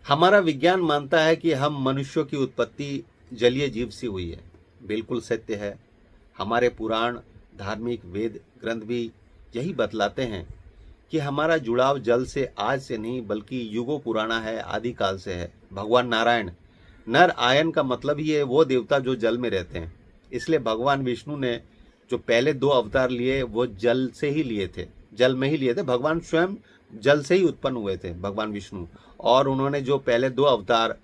हमारा विज्ञान मानता है कि हम मनुष्यों की उत्पत्ति जलीय जीव से हुई है। बिल्कुल सत्य है। हमारे पुराण, धार्मिक वेद ग्रंथ भी यही बतलाते हैं कि हमारा जुड़ाव जल से आज से नहीं बल्कि युगों पुराना है, आदिकाल से है। भगवान नारायण, नर आयन का मतलब ही है वो देवता जो जल में रहते हैं। इसलिए भगवान विष्णु ने जो पहले 2 अवतार लिए वो जल से ही लिए थे, जल में ही लिए थे। भगवान स्वयं जल से ही उत्पन्न हुए थे, भगवान विष्णु। और उन्होंने जो पहले 2 अवतार,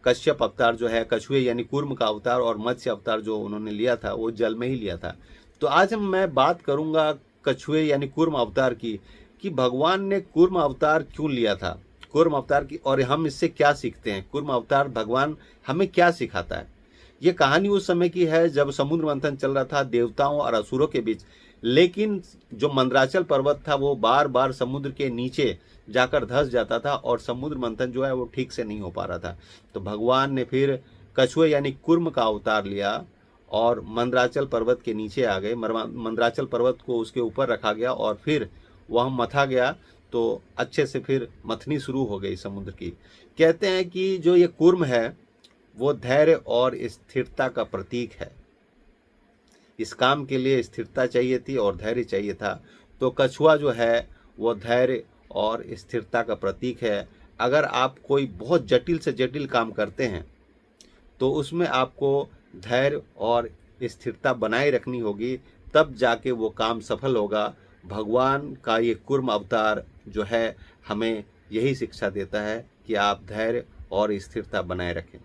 कश्यप अवतार जो है, कछुए यानी कूर्म का अवतार, और मत्स्य अवतार जो उन्होंने लिया था वो जल में ही लिया था। तो आज मैं बात करूंगा कछुए यानी कूर्म अवतार की, कि भगवान ने कूर्म अवतार क्यों लिया था, कूर्म अवतार की, और हम इससे क्या सीखते हैं। कूर्म अवतार भगवान हमें क्या सिखाता है। ये कहानी उस समय की है जब समुद्र मंथन चल रहा था देवताओं और असुरों के बीच। लेकिन जो मंदराचल पर्वत था वो बार बार समुद्र के नीचे जाकर धंस जाता था और समुद्र मंथन जो है वो ठीक से नहीं हो पा रहा था। तो भगवान ने फिर कछुए यानी कुर्म का अवतार लिया और मंदराचल पर्वत के नीचे आ गए। मंदराचल पर्वत को उसके ऊपर रखा गया और फिर वह मथा गया, तो अच्छे से फिर मथनी शुरू हो गई समुद्र की। कहते हैं कि जो ये कुर्म है वो धैर्य और स्थिरता का प्रतीक है। इस काम के लिए स्थिरता चाहिए थी और धैर्य चाहिए था। तो कछुआ जो है वो धैर्य और स्थिरता का प्रतीक है। अगर आप कोई बहुत जटिल से जटिल काम करते हैं तो उसमें आपको धैर्य और स्थिरता बनाए रखनी होगी, तब जाके वो काम सफल होगा। भगवान का ये कूर्म अवतार जो है हमें यही शिक्षा देता है कि आप धैर्य और स्थिरता बनाए रखें।